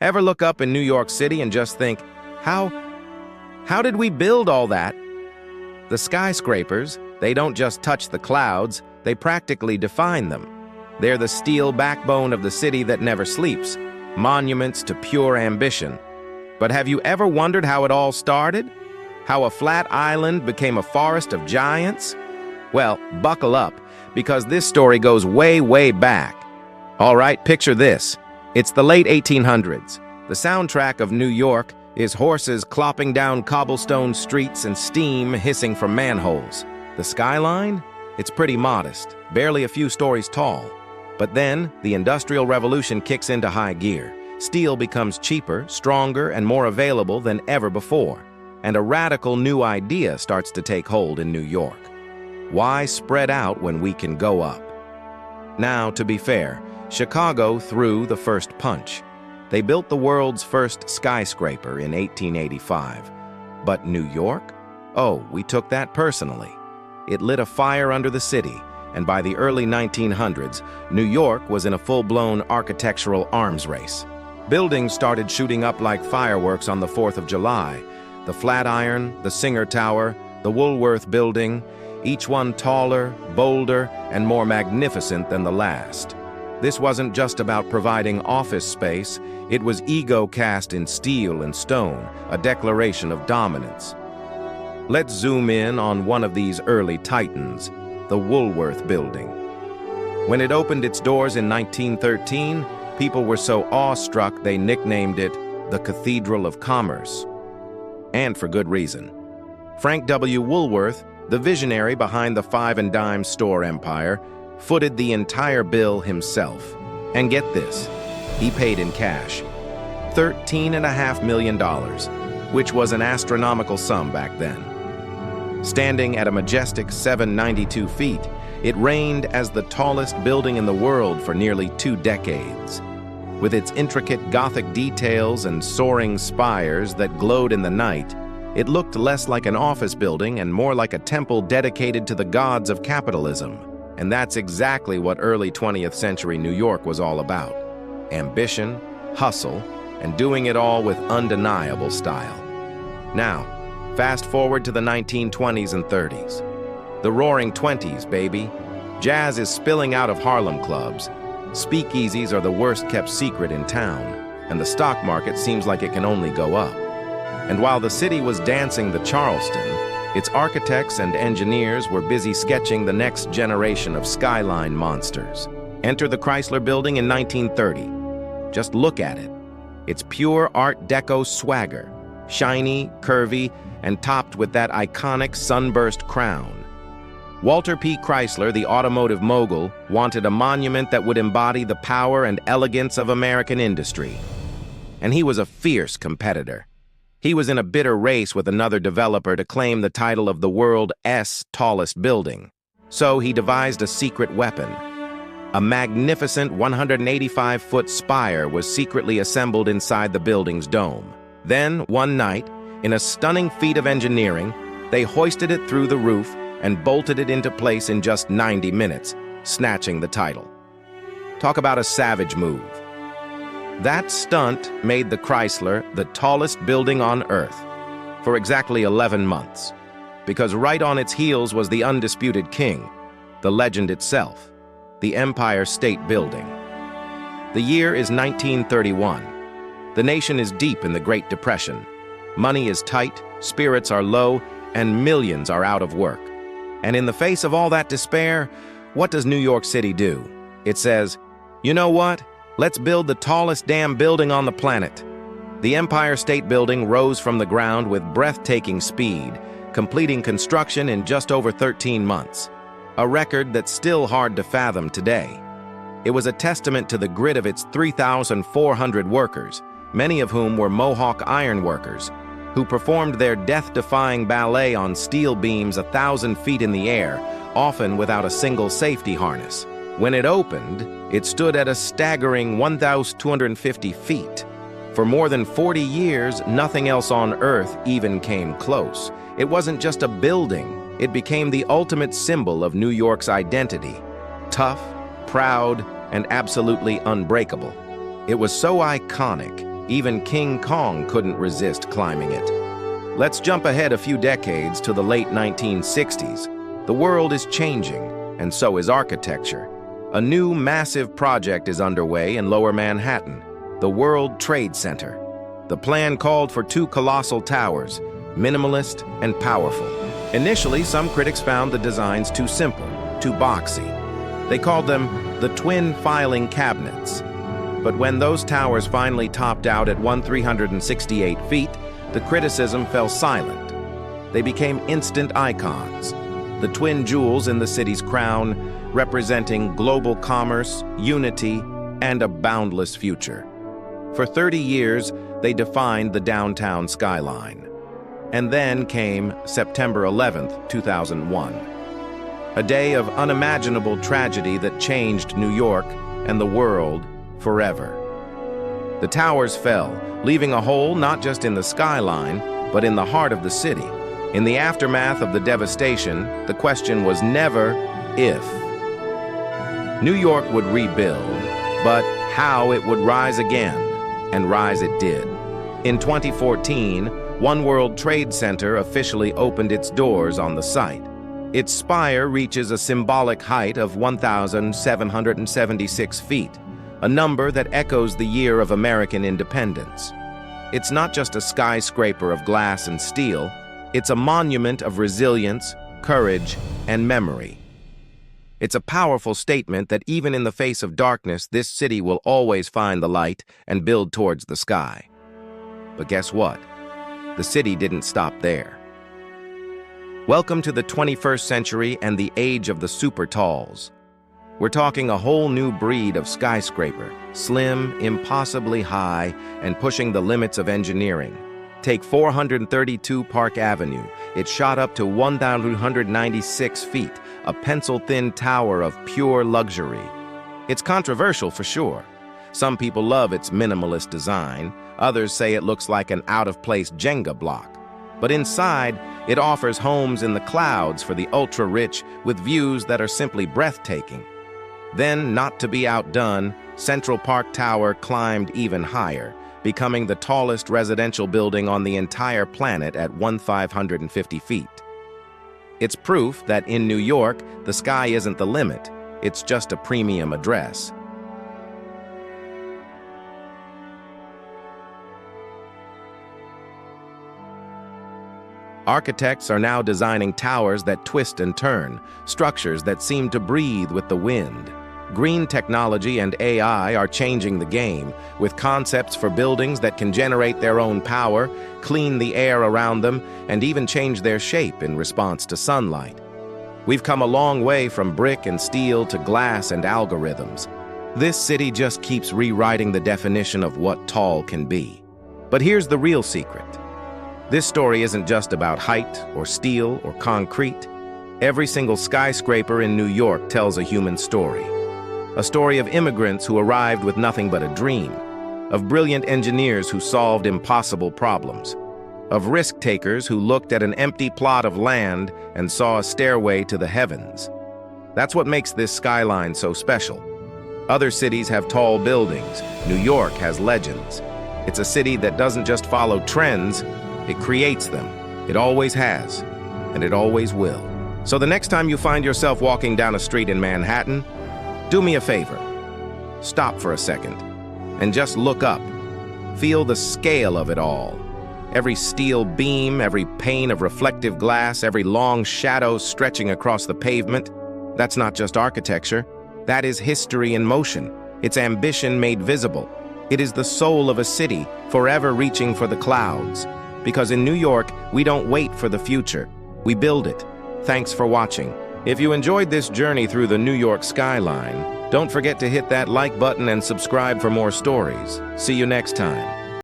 Ever look up in New York City and just think, how did we build all that? The skyscrapers, they don't just touch the clouds, they practically define them. They're the steel backbone of the city that never sleeps, monuments to pure ambition. But have you ever wondered how it all started? How a flat island became a forest of giants? Well, buckle up, because this story goes way, way back. All right, picture this. It's the late 1800s. The soundtrack of New York is horses clopping down cobblestone streets and steam hissing from manholes. The skyline? It's pretty modest, barely a few stories tall. But then, the Industrial Revolution kicks into high gear. Steel becomes cheaper, stronger, and more available than ever before. And a radical new idea starts to take hold in New York. Why spread out when we can go up? Now, to be fair, Chicago threw the first punch. They built the world's first skyscraper in 1885. But New York? Oh, we took that personally. It lit a fire under the city, and by the early 1900s, New York was in a full-blown architectural arms race. Buildings started shooting up like fireworks on the 4th of July. The Flatiron, the Singer Tower, the Woolworth Building, each one taller, bolder, and more magnificent than the last. This wasn't just about providing office space, it was ego cast in steel and stone, a declaration of dominance. Let's zoom in on one of these early titans, the Woolworth Building. When it opened its doors in 1913, people were so awestruck they nicknamed it the Cathedral of Commerce. And for good reason. Frank W. Woolworth, the visionary behind the five and dime store empire, footed the entire bill himself. And get this, he paid in cash. $13.5 million, which was an astronomical sum back then. Standing at a majestic 792 feet, it reigned as the tallest building in the world for nearly 2 decades. With its intricate Gothic details and soaring spires that glowed in the night, it looked less like an office building and more like a temple dedicated to the gods of capitalism. And that's exactly what early 20th century New York was all about. Ambition, hustle, and doing it all with undeniable style. Now, fast forward to the 1920s and 30s. The roaring 20s, baby. Jazz is spilling out of Harlem clubs. Speakeasies are the worst-kept secret in town, and the stock market seems like it can only go up. And while the city was dancing the Charleston, its architects and engineers were busy sketching the next generation of skyline monsters. Enter the Chrysler Building in 1930. Just look at it. It's pure Art Deco swagger, shiny, curvy, and topped with that iconic sunburst crown. Walter P. Chrysler, the automotive mogul, wanted a monument that would embody the power and elegance of American industry. And he was a fierce competitor. He was in a bitter race with another developer to claim the title of the world's tallest building. So he devised a secret weapon. A magnificent 185-foot spire was secretly assembled inside the building's dome. Then, one night, in a stunning feat of engineering, they hoisted it through the roof and bolted it into place in just 90 minutes, snatching the title. Talk about a savage move. That stunt made the Chrysler the tallest building on Earth for exactly 11 months, because right on its heels was the undisputed king, the legend itself, the Empire State Building. The year is 1931. The nation is deep in the Great Depression. Money is tight, spirits are low, and millions are out of work. And in the face of all that despair, what does New York City do? It says, you know what? Let's build the tallest damn building on the planet. The Empire State Building rose from the ground with breathtaking speed, completing construction in just over 13 months. A record that's still hard to fathom today. It was a testament to the grit of its 3,400 workers, many of whom were Mohawk iron workers, who performed their death-defying ballet on steel beams 1,000 feet in the air, often without a single safety harness. When it opened, it stood at a staggering 1,250 feet. For more than 40 years, nothing else on Earth even came close. It wasn't just a building, it became the ultimate symbol of New York's identity. Tough, proud, and absolutely unbreakable. It was so iconic, Even King Kong couldn't resist climbing it. Let's jump ahead a few decades to the late 1960s. The world is changing, and so is architecture. A new massive project is underway in Lower Manhattan, the World Trade Center. The plan called for two colossal towers, minimalist and powerful. Initially, some critics found the designs too simple, too boxy. They called them the twin filing cabinets. But when those towers finally topped out at 1,368 feet, the criticism fell silent. They became instant icons, the twin jewels in the city's crown, representing global commerce, unity, and a boundless future. For 30 years, they defined the downtown skyline. And then came September 11th, 2001. A day of unimaginable tragedy that changed New York and the world forever. The towers fell, leaving a hole not just in the skyline, but in the heart of the city. In the aftermath of the devastation, the question was never if. New York would rebuild, but how it would rise again, and rise it did. In 2014, One World Trade Center officially opened its doors on the site. Its spire reaches a symbolic height of 1,776 feet, a number that echoes the year of American independence. It's not just a skyscraper of glass and steel, it's a monument of resilience, courage, and memory. It's a powerful statement that even in the face of darkness, this city will always find the light and build towards the sky. But guess what? The city didn't stop there. Welcome to the 21st century and the age of the super talls. We're talking a whole new breed of skyscraper, slim, impossibly high, and pushing the limits of engineering. Take 432 Park Avenue. It shot up to 1,296 feet, a pencil-thin tower of pure luxury. It's controversial for sure. Some people love its minimalist design. Others say it looks like an out-of-place Jenga block. But inside, it offers homes in the clouds for the ultra-rich with views that are simply breathtaking. Then, not to be outdone, Central Park Tower climbed even higher, becoming the tallest residential building on the entire planet at 1,550 feet. It's proof that in New York, the sky isn't the limit, it's just a premium address. Architects are now designing towers that twist and turn, structures that seem to breathe with the wind. Green technology and AI are changing the game, with concepts for buildings that can generate their own power, clean the air around them, and even change their shape in response to sunlight. We've come a long way from brick and steel to glass and algorithms. This city just keeps rewriting the definition of what tall can be. But here's the real secret. This story isn't just about height or steel or concrete. Every single skyscraper in New York tells a human story. A story of immigrants who arrived with nothing but a dream, of brilliant engineers who solved impossible problems, of risk-takers who looked at an empty plot of land and saw a stairway to the heavens. That's what makes this skyline so special. Other cities have tall buildings. New York has legends. It's a city that doesn't just follow trends, it creates them. It always has, and it always will. So the next time you find yourself walking down a street in Manhattan, do me a favor. Stop for a second and just look up. Feel the scale of it all. Every steel beam, every pane of reflective glass, every long shadow stretching across the pavement. That's not just architecture. That is history in motion. It's ambition made visible. It is the soul of a city, forever reaching for the clouds. Because in New York, we don't wait for the future. We build it. Thanks for watching. If you enjoyed this journey through the New York skyline, don't forget to hit that like button and subscribe for more stories. See you next time.